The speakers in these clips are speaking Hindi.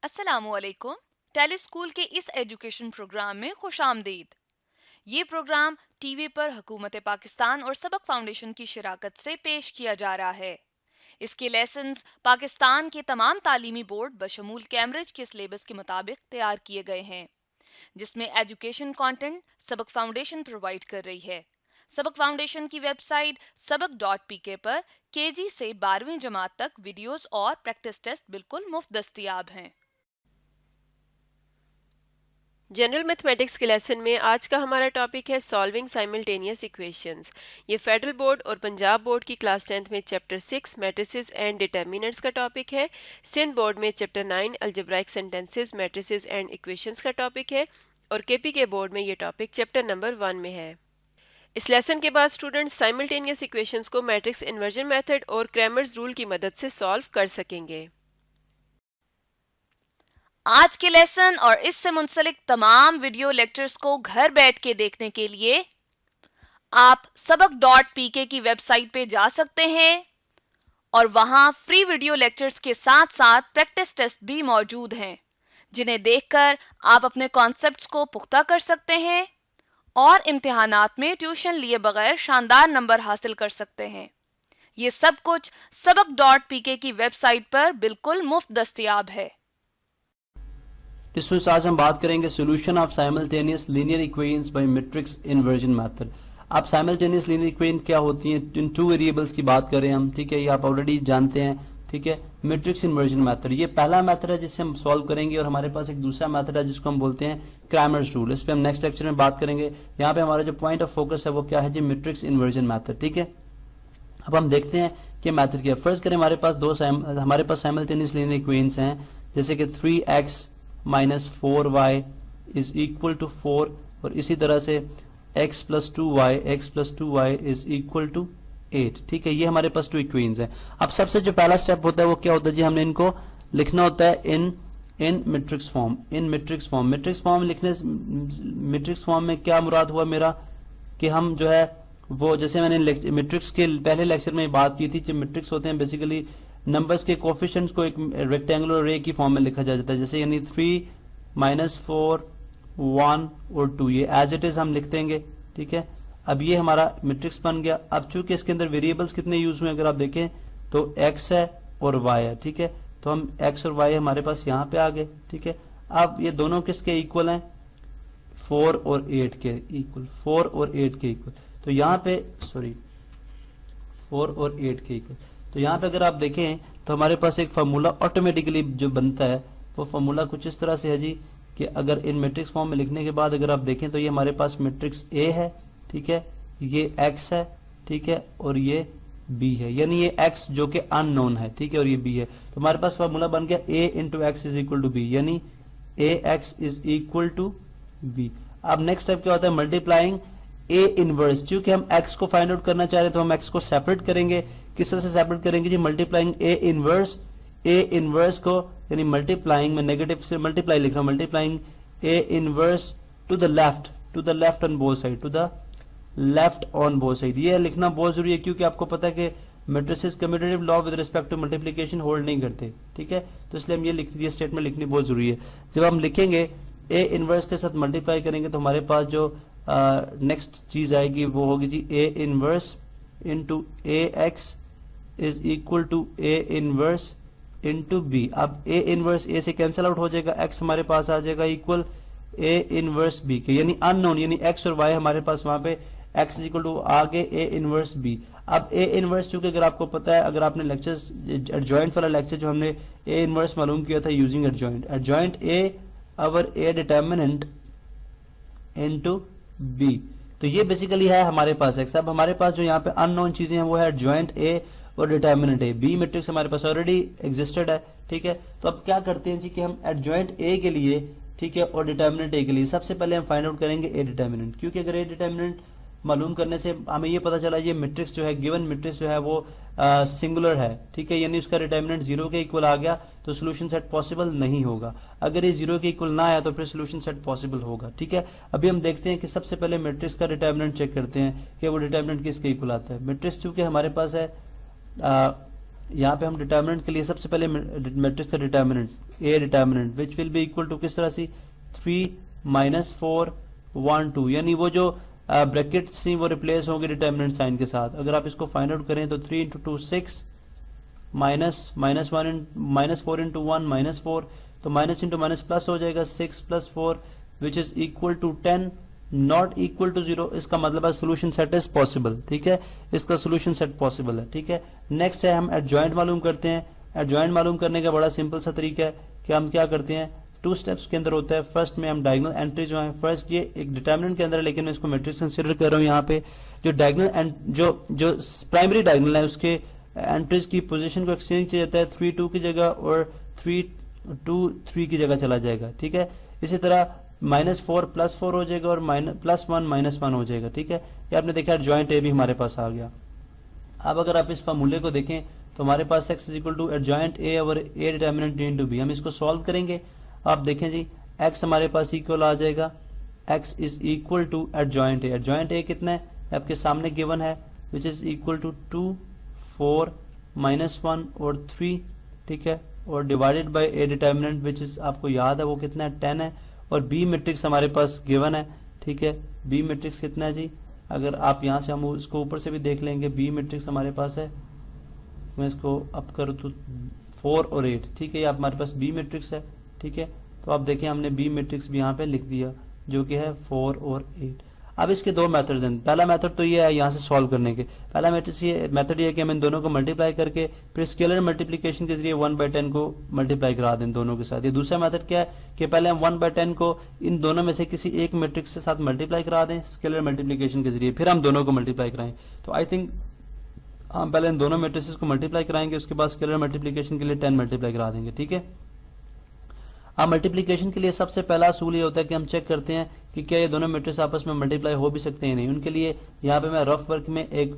अस्सलामुअलैकुम। टेली स्कूल के इस एजुकेशन प्रोग्राम में खुशामदीद। ये प्रोग्राम टीवी पर हुकूमत पाकिस्तान और सबक फाउंडेशन की शराकत से पेश किया जा रहा है। इसके लेसन्स पाकिस्तान के तमाम तालीमी बोर्ड बशमूल कैम्ब्रिज के सिलेबस के मुताबिक तैयार किए गए हैं, जिसमें एजुकेशन कंटेंट सबक फाउंडेशन प्रोवाइड कर रही है। सबक फाउंडेशन की वेबसाइट sabak.pk पर केजी से 12वीं जमात तक वीडियोस और प्रैक्टिस टेस्ट बिल्कुल मुफ्त दस्तयाब हैं। जनरल मैथमेटिक्स के लेसन में आज का हमारा टॉपिक है सॉल्विंग साइमल्टेनियस इक्वेशंस। ये फेडरल बोर्ड और पंजाब बोर्ड की क्लास 10th में चैप्टर 6 मैट्रिसेस एंड डिटर्मिनेंट्स का टॉपिक है। सिंध बोर्ड में chapter 9 algebraic sentences matrices and equations का टॉपिक है और केपी के बोर्ड में ये टॉपिक चैप्टर नंबर 1 में है। इस लेसन के बाद स्टूडेंट्स साइमल्टेनियस इक्वेशंस को मैट्रिक्स इन्वर्जन मेथड और क्रैमर्स रूल की मदद से सॉल्व कर सकेंगे। आज के लेसन और इससे मुंसलिक तमाम वीडियो लेक्चर्स को घर बैठ के देखने के लिए आप sabak.pk की वेबसाइट पे जा सकते हैं और वहां फ्री वीडियो लेक्चर्स के साथ साथ प्रैक्टिस टेस्ट भी मौजूद हैं, जिन्हें देखकर आप अपने कॉन्सेप्ट्स को पुख्ता कर सकते हैं और इम्तिहानात में ट्यूशन लिए बगैर शानदार नंबर हासिल कर सकते हैं। ये सब कुछ sabak.pk की वेबसाइट पर बिल्कुल मुफ्त दस्तयाब है। स्टूडेंट्स, आज हम बात करेंगे solution of simultaneous linear equations bye matrix inversion method. आप साइमल्टेनियस लीनियर इक्वेशन क्या होती हैं, इन टू वेरिएबल्स की बात करें हम, ठीक है, ये आप ऑलरेडी जानते हैं, ठीक है। मैट्रिक्स इन्वर्जन मेथड ये पहला मेथड है जिससे हम सॉल्व करेंगे और हमारे पास एक दूसरा मेथड है जिसको हम बोलते हैं क्रैमर्स रूल। इस पर हम नेक्स्ट लेक्चर में बात करेंगे। यहाँ पे हमारा जो पॉइंट ऑफ फोकस है वो क्या है जी, मैट्रिक्स इन्वर्जन मेथड, ठीक है। अब हम देखते हैं कि मेथड क्या है। फर्स्ट करें, हमारे पास साइमल्टेनियस लीनियर इक्वेशंस हैं, जैसे कि 3x minus 4y is equal to 4 और इसी तरह से x plus 2y is equal to 8, ठीक है। ये हमारे पास टू इक्वेशंस हैं। अब सबसे जो पहला स्टेप होता है वो क्या होता है जी, हमने इनको लिखना होता है इन मैट्रिक्स फॉर्म। मैट्रिक्स फॉर्म में क्या मुराद हुआ मेरा कि हम जो है वो, जैसे मैंने मैट्रिक्स के पहले लेक्चर में बात की थी, जो मैट्रिक्स होते हैं बेसिकली नंबर्स के कोफिशिएंट्स को एक रेक्टेंगुलर अरे की फॉर्म में लिखा जाता है, जैसे यानी 3 माइनस 4 1 और 2, ये एज इट इज हम लिख देंगे, ठीक है। अब ये हमारा मैट्रिक्स बन गया। अब चूंकि इसके अंदर वेरिएबल्स कितने यूज हुए अगर आप देखें तो x है और y है, ठीक है। तो हम x और y हमारे पास यहाँ पे आ गए, ठीक है। अब ये दोनों किसके इक्वल हैं, 4 और 8 के इक्वल, 4 और 8 के इक्वल। तो यहाँ पे 4 और 8 के इक्वल। तो यहाँ पे अगर आप देखें तो हमारे पास एक फार्मूला ऑटोमेटिकली जो बनता है वो फार्मूला कुछ इस तरह से है जी, कि अगर इन मैट्रिक्स फॉर्म में लिखने के बाद अगर आप देखें तो ये हमारे पास मैट्रिक्स A है, ठीक है, ये x है, ठीक है, और ये B है, यानी ये x जो कि अननोन है, ठीक है, और ये B है। तो हमारे पास फार्मूला बन गया A into x is equal to B, यानी AX is equal to B। अब नेक्स्ट स्टेप क्या होता है, मल्टीप्लाइंग A इनवर्स। क्योंकि हम x को फाइंड आउट करना चाह रहे हैं तो हम x को सेपरेट करेंगे। किस तरह से सेपरेट करेंगे जी, मल्टीप्लाइंग A इनवर्स को, यानी मल्टीप्लाइंग में नेगेटिव से मल्टीप्लाई लिख रहा हूं, multiplying A inverse to the left on both side, to the left on both side. ये लिखना बहुत जरूरी है क्योंकि आपको पता है कि matrices commutative law with respect to multiplication hold नहीं करते, ठीक है। तो इसलिए हम ये स्टेटमेंट लिखनी बहुत जरूरी है। जब हम लिखेंगे A इनवर्स के साथ मल्टीप्लाई करेंगे तो हमारे पास जो नेक्स्ट चीज आएगी वो होगी जी A inverse into AX is equal to A inverse into B। अब A इनवर्स A से कैंसिल आउट हो जाएगा, X हमारे पास आ जाएगा इक्वल A इनवर्स B के, यानी अननोन, यानी X और Y हमारे पास वहां पे X इज इक्वल टू आगे A इनवर्स B। अब A इनवर्स चूंकि अगर आपको पता है, अगर आपने लेक्चर्स एडजॉइंट वाला लेक्चर जो हमने A इनवर्स मालूम किया था using adjoint A our A determinant into B, तो ये बेसिकली है हमारे पास x। अब हमारे पास जो यहाँ पे अननोन चीजें हैं वो है एडजॉइंट A और डिटर्मिनेंट A। B मैट्रिक्स हमारे पास ऑलरेडी एग्जिस्टेड है, ठीक है। तो अब क्या करते हैं जी कि हम एडजॉइंट A के लिए, ठीक है, और डिटर्मिनेंट A के लिए सबसे पहले हम फाइंड आउट करेंगे A डिटर्मिनेंट, क्योंकि अगर A डिटर्मिनेंट मालूम करने से हमें ये पता चला ये मैट्रिक्स जो है, गिवन मैट्रिक्स जो है वो सिंगुलर है, ठीक है, यानी उसका डिटर्मिनेंट 0 के इक्वल आ गया तो सोल्यूशन सेट पॉसिबल नहीं होगा। अगर ये 0 के इक्वल ना आया तो फिर सोल्यूशन सेट पॉसिबल होगा, ठीक है। अभी हम देखते हैं कि सबसे पहले मैट्रिक्स का डिटर्मिनेंट चेक करते हैं कि वो डिटर्मिनेंट किसके इक्वल आता है। मैट्रिक्स चूंकि हमारे पास है यहाँ पे हम डिटर्मिनेंट के लिए सबसे पहले मैट्रिक्स का determinant A determinant which will be equal to किस तरह से 3 माइनस 4 1 2, यानी वो जो ब्रैकेट्स थी वो रिप्लेस होंगे डिटर्मिनेंट साइन के साथ। अगर आप इसको फाइंड आउट करें तो 3 इंटू 2 6 माइनस 4 इंटू 1 माइनस 4, तो माइनस इंटू माइनस प्लस हो जाएगा 6 plus 4 which is equal to 10 not equal to 0। इसका मतलब है सोल्यूशन सेट इज पॉसिबल, ठीक है, इसका सोल्यूशन सेट पॉसिबल है, ठीक है। नेक्स्ट है हम एडजॉइंट मालूम करते हैं। एडजॉइंट मालूम करने का बड़ा सिंपल सा तरीका है कि हम क्या करते हैं, 2 स्टेप्स के अंदर होता है। फर्स्ट में हम डायगोनल एंट्री जो है, फर्स्ट ये एक डिटर्मिनेंट के अंदर है लेकिन मैं इसको मैट्रिक्स कंसीडर कर रहा हूँ। यहाँ पे जो डायगोनल एंड जो प्राइमरी डायगोनल है उसके एंट्रीज की पोजीशन को एक्सचेंज किया जाता है, 3 2 की जगह और 3 2 3 की जगह चला जाएगा, ठीक है। इसी तरह -4 +4 हो जाएगा और +1 -1 हो जाएगा, ठीक है। ये आपने देखा एडजॉइंट ए भी हमारे पास आ गया। अब अगर आप इस फार्मूले को देखें तो हमारे पास x is equal to adjoint A over A determinant d into B. हम इसको सॉल्व करेंगे, आप देखें जी x हमारे पास इक्वल आ जाएगा, x is equal to adjoint A. Adjoint A कितना है आपके सामने गिवन है, विच इज इक्वल टू 2 4 -1 और 3, ठीक है, और divided by A determinant which is आपको याद है वो कितना है 10 है, और बी मैट्रिक्स हमारे पास गिवन है, ठीक है। बी मैट्रिक्स कितना है जी, अगर आप यहाँ से हम उसको ऊपर से भी देख लेंगे, बी मैट्रिक्स हमारे पास है, मैं इसको अप करूँ तो 4 और 8, ठीक है, ये हमारे पास बी मैट्रिक्स है, ठीक है। तो आप देखें हमने बी मैट्रिक्स भी यहाँ पे लिख दिया जो कि है 4 और 8। अब इसके दो मेथड्स हैं। पहला मेथड तो ये है यहाँ से सॉल्व करने के, पहला मेथड ये है कि हम इन दोनों को मल्टीप्लाई करके फिर स्केलर मल्टीप्लिकेशन के जरिए 1/10 को मल्टीप्लाई करा दें दोनों के साथ। ये दूसरा मेथड क्या है कि पहले हम 1/10 को इन दोनों में से किसी एक मैट्रिक्स के साथ मल्टीप्लाई करा दें स्केलर मल्टीप्लिकेशन के जरिए, फिर हम दोनों को मल्टीप्लाई कराएं। तो आई थिंक हम पहले इन दोनों मैट्रिक्स को मल्टीप्लाई कराएंगे, उसके बाद स्केलर मल्टीप्लिकेशन के लिए 10 मल्टीप्लाई करा देंगे, ठीक है। अब मल्टीप्लिकेशन के लिए सबसे पहला असूल ये होता है कि हम चेक करते हैं कि क्या ये दोनों मैट्रिक्स आपस में मल्टीप्लाई हो भी सकते हैं नहीं। उनके लिए यहाँ पे मैं रफ वर्क में एक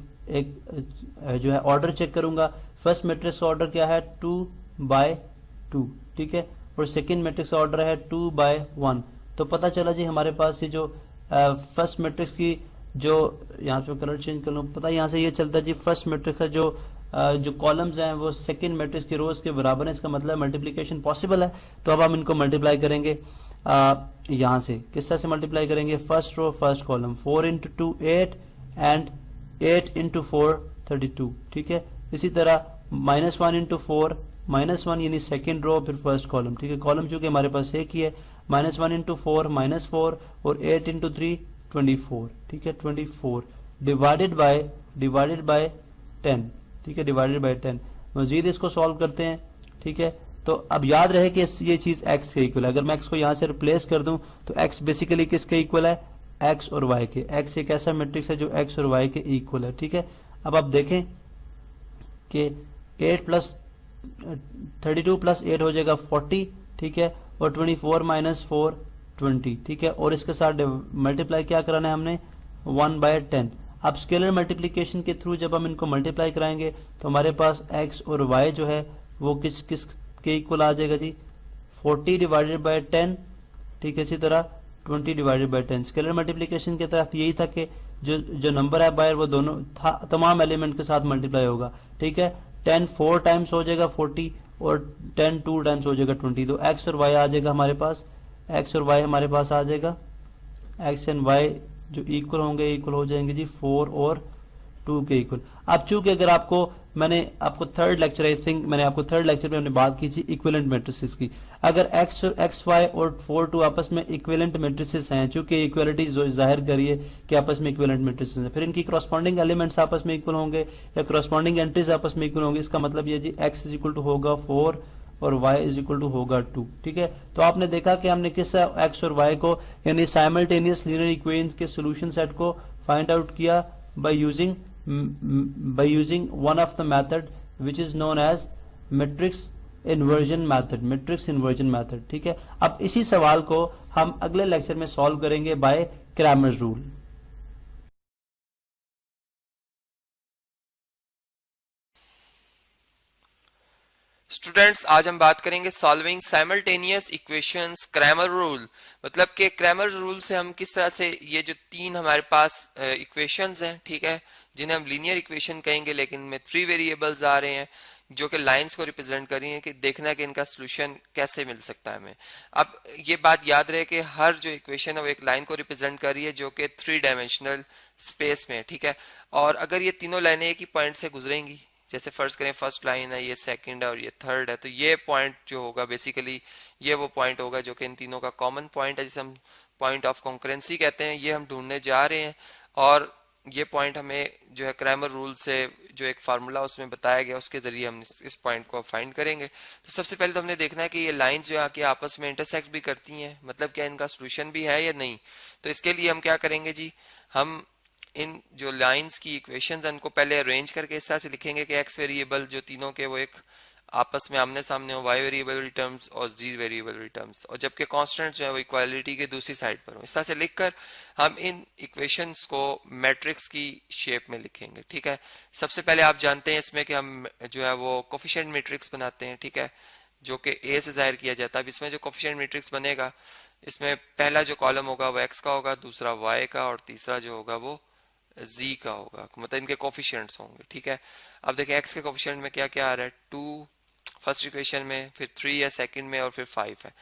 जो है ऑर्डर चेक करूंगा। फर्स्ट मैट्रिक्स का ऑर्डर क्या है 2/2, ठीक है, और सेकंड मैट्रिक्स का ऑर्डर है 2/1। तो पता चला जी हमारे पास ये जो फर्स्ट मैट्रिक्स की जो यहाँ पे कलर चेंज कर लूँ, पता यहाँ से ये चलता है जी फर्स्ट मैट्रिक्स का जो कॉलम्स हैं वो सेकंड मैट्रिक्स की रोज के बराबर है, इसका मतलब मल्टीप्लिकेशन पॉसिबल है। तो अब हम इनको मल्टीप्लाई करेंगे यहाँ से, किस तरह से मल्टीप्लाई करेंगे, first row first column 4 into 2 8 and 8 into 4 32, ठीक है। इसी तरह -1 इंटू 4 -1 यानी सेकेंड रो फिर फर्स्ट कॉलम, ठीक है। कॉलम चूंकि हमारे पास एक ही है, -1 इंटू 4 -4 और 8 इंटू 3 24, ठीक है, 24 डिवाइडेड बाय 10, ठीक है, डिवाइडेड बाय 10। मजीद इसको सॉल्व करते हैं, ठीक है। तो अब याद रहे कि ये चीज x के इक्वल है। अगर मैं x को यहां से रिप्लेस कर दूं तो x बेसिकली किसके इक्वल है, x और y के। x एक ऐसा मैट्रिक्स है जो x और y के इक्वल है, ठीक है। अब आप देखें कि 8 प्लस 32 प्लस 8 हो जाएगा 40, ठीक है, और 24 माइनस 4 20, ठीक है, और इसके साथ मल्टीप्लाई क्या कराना है हमने 1/10। अब स्केलर मल्टीप्लिकेशन के थ्रू जब हम इनको मल्टीप्लाई कराएंगे तो हमारे पास x और y जो है वो किस के इक्वल आ जाएगा जी, 40 डिवाइडेड बाय 10, ठीक है, इसी तरह 20 डिवाइडेड बाय 10। स्केलर मल्टीप्लिकेशन के तहत यही था कि जो नंबर है बाहर वो दोनों तमाम एलिमेंट के साथ मल्टीप्लाई होगा, ठीक है। 10 4 टाइम्स हो जाएगा 40 और 10 2 टाइम्स हो जाएगा 20। तो x और y आ जाएगा हमारे पास, x और y हमारे पास आ जाएगा, x एंड y जो इक्वल होंगे इक्वल हो जाएंगे जी 4 और 2 के इक्वल। अब चूंकि अगर मैंने आपको थर्ड लेक्चर में हमने बात की थी इक्विवेलेंट मैट्रिसेस की। अगर x y और 4 2 आपस में इक्विवेलेंट मैट्रिसेस हैं, चूंकि इक्वलिटी जाहिर करिए कि आपस में इक्विवेलेंट मैट्रिसेस हैं, फिर इनकी करस्पॉन्डिंग एलिमेंट्स आपस में इक्वल होंगे या करस्पॉन्डिंग एंट्रीज आपस में इक्वल होंगे। इसका मतलब ये जी x इज इक्वल टू होगा 4 और y इज इक्वल टू होगा 2, ठीक है। तो आपने देखा कि हमने किस x और y को यानी साइमल्टेनियस लीनियर इक्वेशंस के सॉल्यूशन सेट को फाइंड आउट किया by using one of the method which is known as matrix inversion method, ठीक है। अब इसी सवाल को हम अगले लेक्चर में सॉल्व करेंगे बाय क्रैमर्स रूल। स्टूडेंट्स, आज हम बात करेंगे solving simultaneous equations Cramer rule. मतलब कि क्रैमर रूल से हम किस तरह से ये जो तीन हमारे पास इक्वेशंस हैं, ठीक है, जिन्हें हम लीनियर इक्वेशन कहेंगे लेकिन में 3 वेरिएबल्स आ रहे हैं, जो कि लाइंस को रिप्रेजेंट कर रही हैं कि देखना है कि इनका सोल्यूशन कैसे मिल सकता है हमें। अब ये बात याद रहे कि हर जो इक्वेशन है वो एक लाइन को रिप्रेजेंट कर रही है जो कि 3 डायमेंशनल स्पेस में है, ठीक है। और अगर ये तीनों लाइनें एक ही पॉइंट से गुजरेंगी, जैसे फर्स्ट करें फर्स्ट लाइन है, ये सेकंड है और ये थर्ड है, तो ये पॉइंट जो होगा बेसिकली ये वो पॉइंट होगा जो कि इन तीनों का कॉमन पॉइंट है, जिसे हम पॉइंट ऑफ कॉन्करेंसी कहते हैं। ये हम ढूंढने जा रहे हैं और ये पॉइंट हमें जो है क्रैमर रूल से जो एक फार्मूला उसमें बताया गया उसके जरिए हम इस पॉइंट को फाइंड करेंगे। तो सबसे पहले तो हमने देखना है कि ये लाइंस जो है कि आपस में इंटरसेक्ट भी करती हैं, मतलब क्या इनका सोल्यूशन भी है या नहीं। तो इसके लिए हम क्या करेंगे जी, हम इन जो लाइंस की इक्वेशंस हैं उनको पहले अरेंज करके इस तरह से लिखेंगे कि एक्स वेरिएबल जो तीनों के वो एक आपस में आमने सामने हो, वाई वेरिएबल टर्म्स और जी वेरिएबल टर्म्स, और जबकि कांस्टेंट जो है वो इक्वालिटी के दूसरी साइड पर हो। इस तरह से लिखकर हम इन इक्वेशंस को मैट्रिक्स की शेप में लिखेंगे, ठीक है। सबसे पहले आप जानते हैं इसमें कि हम जो है वो कोफिशिएंट मैट्रिक्स बनाते हैं, ठीक है, जो कि ए से जाहिर किया जाता है। अब इसमें जो कोफिशिएंट मैट्रिक्स बनेगा, इसमें पहला जो कॉलम होगा वो एक्स का होगा, दूसरा वाई का, और तीसरा जो होगा वो जी का होगा, मतलब इनके कोफिशिएंट्स होंगे, ठीक है। अब देखिए एक्स के कोफिशिएंट में क्या क्या आ रहा है, 2 फर्स्ट इक्वेशन में, फिर 3 है सेकंड में, और फिर 5 है।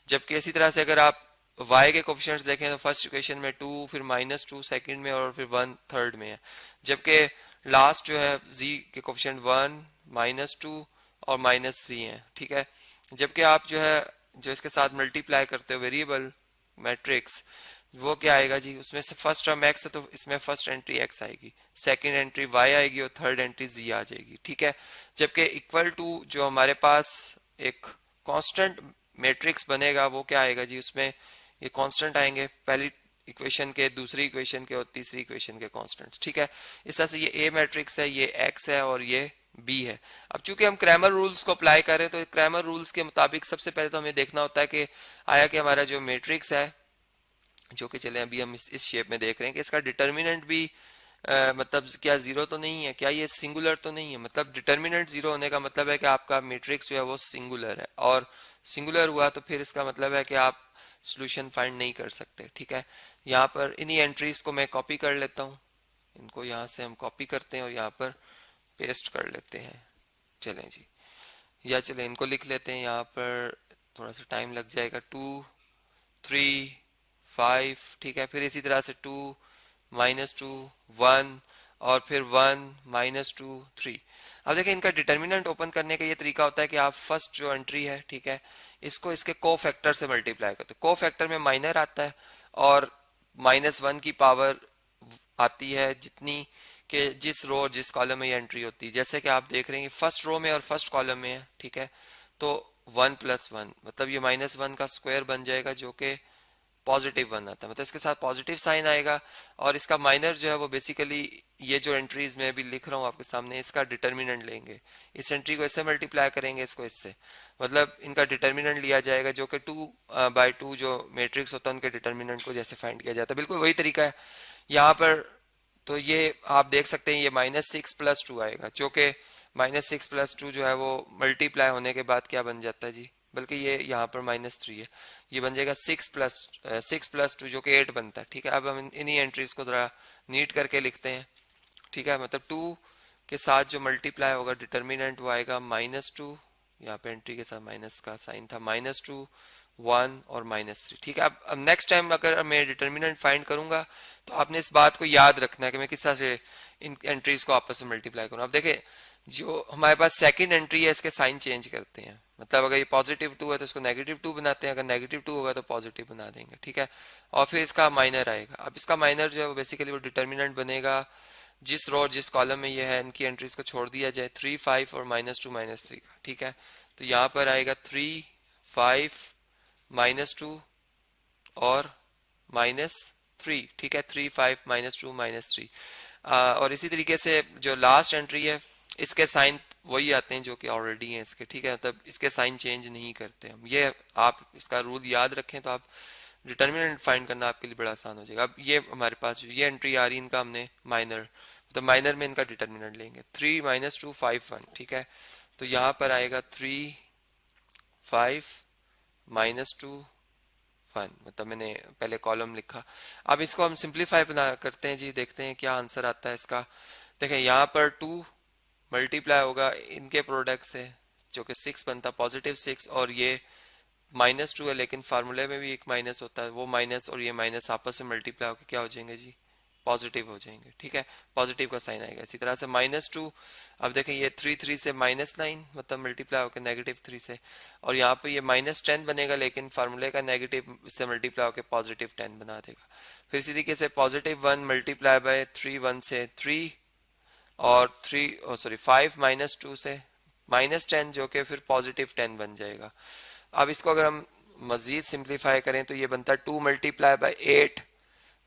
जबकि इसी तरह से अगर आप y के कोफिशिएंट्स देखें तो फर्स्ट इक्वेशन में 2, फिर -2 सेकंड में, और फिर 1 थर्ड में है। जबकि लास्ट जो है z के कोफिशिएंट 1, -2 और -3 है, ठीक है। जबकि आप जो है जो इसके साथ मल्टीप्लाई करते हो वेरिएबल मैट्रिक्स, वो क्या आएगा जी, उसमें से फर्स्ट टर्म x है तो इसमें फर्स्ट एंट्री x आएगी, सेकंड एंट्री y आएगी और थर्ड एंट्री z आ जाएगी, ठीक है। जबकि इक्वल टू जो हमारे पास एक कांस्टेंट मैट्रिक्स बनेगा वो क्या आएगा जी, उसमें ये कांस्टेंट आएंगे, पहली इक्वेशन के, दूसरी इक्वेशन के और तीसरी इक्वेशन के कांस्टेंट्स, ठीक है। इस तरह से ये ए मैट्रिक्स है, ये x है और ये बी है। अब चूंकि हम क्रैमर रूल्स को अप्लाई कर रहे हैं तो क्रैमर रूल्स के मुताबिक सबसे पहले तो हमें देखना होता है कि आया कि हमारा जो मैट्रिक्स है, जो कि चले अभी हम इस शेप में देख रहे हैं, कि इसका डिटर्मिनेंट भी मतलब क्या जीरो तो नहीं है, क्या ये सिंगुलर तो नहीं है। मतलब डिटर्मिनेंट जीरो होने का मतलब है कि आपका मैट्रिक्स जो है वो सिंगुलर है, और सिंगुलर हुआ तो फिर इसका मतलब है कि आप सॉल्यूशन फाइंड नहीं कर सकते, ठीक है। यहाँ पर इन्हीं एंट्रीज को मैं कॉपी कर लेता हूँ, इनको यहाँ से हम कॉपी करते हैं और यहाँ पर पेस्ट कर लेते हैं। चलें जी, या चलें इनको लिख लेते हैं, यहाँ पर थोड़ा सा टाइम लग जाएगा। 2, 3, 5, ठीक है। फिर इसी तरह से 2, -2, 1 और फिर 1, -2, 3। अब देखिए इनका डिटर्मिनेंट ओपन करने का ये तरीका होता है कि आप फर्स्ट जो एंट्री है, ठीक है, इसको इसके को फैक्टर से मल्टीप्लाई करते हैं। को फैक्टर में माइनर आता है और -1 की पावर आती है जितनी कि जिस रो और जिस कॉलम में ये एंट्री होती है। जैसे कि आप देख रहे हैं फर्स्ट रो में और फर्स्ट कॉलम में है, ठीक है, तो 1 + 1 मतलब ये -1 का स्क्वायर बन जाएगा जो कि पॉजिटिव 1 आता है, मतलब इसके साथ पॉजिटिव साइन आएगा। और इसका माइनर जो है वो बेसिकली ये जो एंट्रीज में अभी लिख रहा हूँ आपके सामने, इसका डिटर्मिनेंट लेंगे, इस एंट्री को इससे मल्टीप्लाई करेंगे, इसको इससे, मतलब इनका डिटर्मिनेंट लिया जाएगा जो कि 2/2 जो मैट्रिक्स होता है उनके डिटर्मिनेंट को जैसे फाइंड किया जाता है, बिल्कुल वही तरीका है यहाँ पर। तो ये आप देख सकते हैं ये -6 + 2 आएगा, जो कि -6 + 2 जो है वो मल्टीप्लाई होने के बाद क्या बन जाता है जी, बल्कि ये यहाँ पर -3 है, ये बन जाएगा 6 + 2 जो कि 8 बनता है, ठीक है। अब हम इन्हीं एंट्रीज को जरा नीट करके लिखते हैं, ठीक है। मतलब 2 के साथ जो मल्टीप्लाई होगा डिटर्मिनेंट वो आएगा -2, यहाँ पे एंट्री के साथ माइनस का साइन था, -2, 1 और -3, ठीक है। अब नेक्स्ट टाइम अगर मैं डिटर्मिनेंट फाइंड करूंगा तो आपने इस बात को याद रखना है कि मैं किस तरह से इन एंट्रीज को आपस में मल्टीप्लाई करूँ। अब देखें जो हमारे पास सेकंड एंट्री है इसके साइन चेंज करते हैं, मतलब अगर ये +2 है तो इसको -2 बनाते हैं, अगर -2 होगा तो पॉजिटिव बना देंगे, ठीक है। और फिर इसका माइनर आएगा। अब इसका माइनर जो है वो बेसिकली वो डिटर्मिनेंट बनेगा जिस रो और जिस कॉलम में ये है इनकी एंट्रीज को छोड़ दिया जाए, 3, 5 और -2, -3 का, ठीक है। तो यहाँ पर आएगा 3, 5, -2 और -3, ठीक है, 3, 5, -2, -3। और इसी तरीके से जो लास्ट एंट्री है इसके साइन वही आते हैं जो कि ऑलरेडी हैं इसके, ठीक है, मतलब इसके साइन चेंज नहीं करते हम। ये आप इसका रूल याद रखें तो आप डिटर्मिनेंट फाइंड करना आपके लिए बड़ा आसान हो जाएगा। अब ये हमारे पास ये एंट्री आ रही है, इनका हमने माइनर, तो माइनर में इनका डिटर्मिनेंट लेंगे, 3, -2, 5, 1, ठीक है। तो यहाँ पर आएगा 3, 5, -2, 1, मतलब मैंने पहले कॉलम लिखा। अब इसको हम सिंप्लीफाई बना करते हैं जी, देखते हैं क्या आंसर आता है इसका। देखें यहाँ पर 2 मल्टीप्लाई होगा इनके प्रोडक्ट से जो कि 6 बनता, +6, और ये -2 है, लेकिन फार्मूले में भी एक माइनस होता है, वो माइनस और ये माइनस आपस में मल्टीप्लाई होकर क्या हो जाएंगे जी, पॉजिटिव हो जाएंगे। ठीक है, पॉजिटिव का साइन आएगा। इसी तरह से -2, अब देखें ये 3 से -9 मतलब मल्टीप्लाई होकर -3 से, और यहाँ पे ये -10 बनेगा, लेकिन फार्मूले का नेगेटिव इससे मल्टीप्लाई होकर +10 बना देगा। फिर इसी तरीके से +1 मल्टीप्लाई बाय 3, 1 से 3, और 5 -2 से -10 जो कि फिर +10 बन जाएगा। अब इसको अगर हम मजीद सिंप्लीफाई करें तो ये बनता है 2 मल्टीप्लाई बाय 8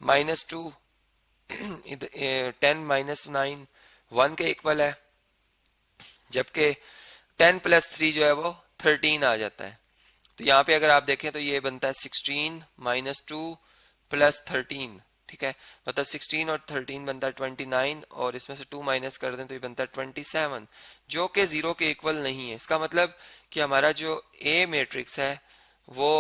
-2 10 -9 1 के इक्वल है, जबकि 10 + 3 जो है वो 13 आ जाता है। तो यहाँ पे अगर आप देखें तो ये बनता है 16 -2 + 13। ठीक है, मतलब 16 और 13 बनता है 29, और इसमें से 2 माइनस कर दें तो ये बनता है 27, जो कि 0 के इक्वल नहीं है। इसका मतलब कि हमारा जो ए मैट्रिक्स है वो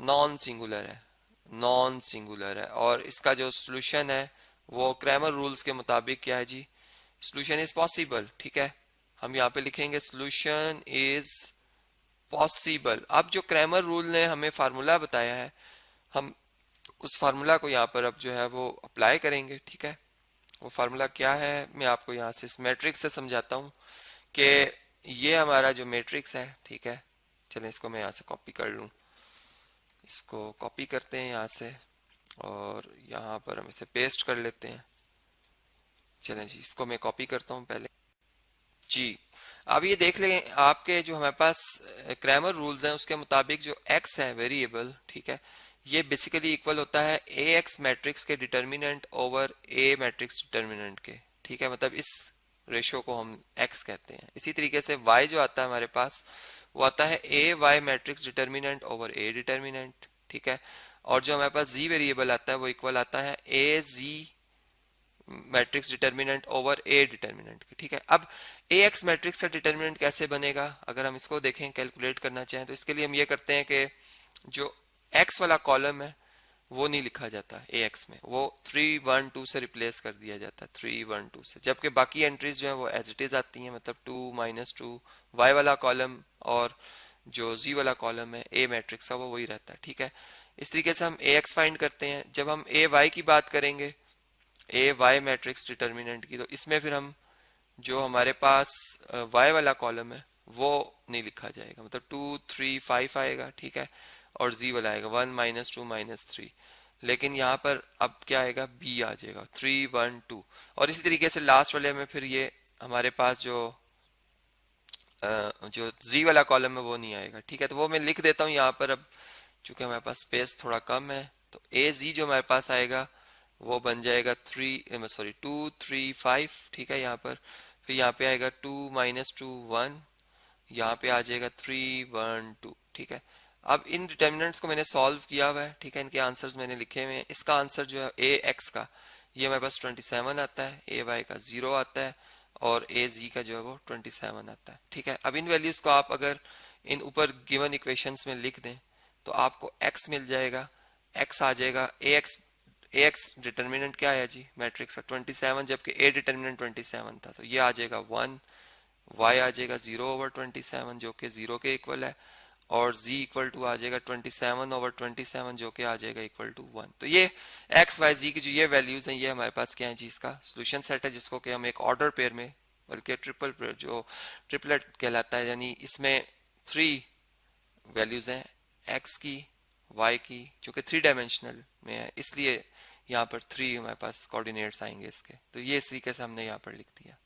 नॉन सिंगुलर है, नॉन सिंगुलर है, और इसका जो सोल्यूशन है वो क्रैमर रूल्स के मुताबिक क्या है जी, सोल्यूशन इज पॉसिबल। ठीक है, हम यहाँ पे लिखेंगे सोल्यूशन इज पॉसिबल। अब जो क्रैमर रूल ने हमें फार्मूला बताया है, हम उस फार्मूला को यहाँ पर अब जो है वो अप्लाई करेंगे। ठीक है, वो फार्मूला क्या है मैं आपको यहाँ से इस मैट्रिक्स से समझाता हूँ कि ये हमारा जो मैट्रिक्स है, ठीक है, चलें इसको मैं यहाँ से कॉपी कर लूँ, इसको कॉपी करते हैं यहाँ से, और यहाँ पर हम इसे पेस्ट कर लेते हैं। चलें जी, इसको मैं कॉपी करता हूँ पहले जी। अब ये देख लें आपके जो हमारे पास क्रैमर रूल्स हैं उसके मुताबिक जो x है वेरिएबल, ठीक है, ये बेसिकली इक्वल होता है ax मैट्रिक्स के determinant over a matrix determinant के। ठीक है, मतलब इस रेशो को हम x कहते हैं। इसी तरीके से y जो आता है हमारे पास वो आता है a y matrix determinant over a determinant. ठीक है, और जो हमारे पास z वेरिएबल आता है वो इक्वल आता है a z matrix determinant over A determinant की। ठीक है, अब ए एक्स मैट्रिक्स का डिटर्मिनेंट कैसे बनेगा, अगर हम इसको देखें कैलकुलेट करना चाहें तो इसके लिए हम ये करते हैं कि जो एक्स वाला कॉलम है वो नहीं लिखा जाता ए एक्स में, वो 3 1 2 से रिप्लेस कर दिया जाता है 3 1 2 से, जबकि बाकी एंट्रीज जो है वो एज इट इज आती हैं, मतलब 2 -2 वाई वाला कॉलम और जो जी वाला कॉलम है ए मैट्रिक्स का वो वही रहता है। ठीक है, इस तरीके से हम ए एक्स फाइंड करते हैं। जब हम ए वाई की बात करेंगे, ए वाई मैट्रिक्स डिटर्मिनेंट की, तो इसमें फिर हम जो हमारे पास वाई वाला कॉलम है वो नहीं लिखा जाएगा, मतलब 2 3 5 आएगा। ठीक है, और जी वाला आएगा 1 -2 -3, लेकिन यहाँ पर अब क्या आएगा, बी आ जाएगा 3 1 2, और इसी तरीके से लास्ट वाले में फिर ये हमारे पास जो जी वाला कॉलम है वो नहीं आएगा। ठीक है, तो वो मैं लिख देता हूँ यहाँ पर। अब चूंकि हमारे पास स्पेस थोड़ा कम है तो ए जी जो हमारे पास आएगा वो बन जाएगा 2 3 5। ठीक है, यहाँ पर फिर यहाँ पे आएगा 2 -2 1, यहाँ पे आ जाएगा 3 1 2। ठीक है, अब इन डिटर्मिनेंट्स को मैंने सॉल्व किया हुआ है। ठीक है, इनके आंसर्स मैंने लिखे हुए हैं। इसका आंसर जो है ए एक्स का ये हमारे पास 27 आता है, ए वाई का 0 आता है, और ए जी का जो है वो 27 आता है। ठीक है, अब इन वैल्यूज को आप अगर इन ऊपर गिवन इक्वेशंस में लिख दें तो आपको x मिल जाएगा, x आ जाएगा ए एक्स डिटर्मिनेंट क्या है जी मैट्रिक्स का 27, जबकि ए डिटर्मिनेंट 27 था, तो ये आ जाएगा 1, y आ जाएगा 0/27 जो कि 0 के इक्वल है, और z इक्वल टू आ जाएगा 27/27 जो कि आ जाएगा इक्वल टू 1। तो ये x y z की जो ये वैल्यूज हैं ये हमारे पास क्या है जी, इसका सोल्यूशन सेट है, जिसको कि हम एक ऑर्डर पेयर में, बल्कि ट्रिपल पेयर जो ट्रिपलेट कहलाता है, यानी इसमें 3 वैल्यूज हैं x की, y की, जो कि 3 डायमेंशनल में है, इसलिए यहाँ पर 3 हमारे पास कोऑर्डिनेट्स आएंगे इसके। तो ये इस तरीके से हमने यहाँ पर लिख दिया।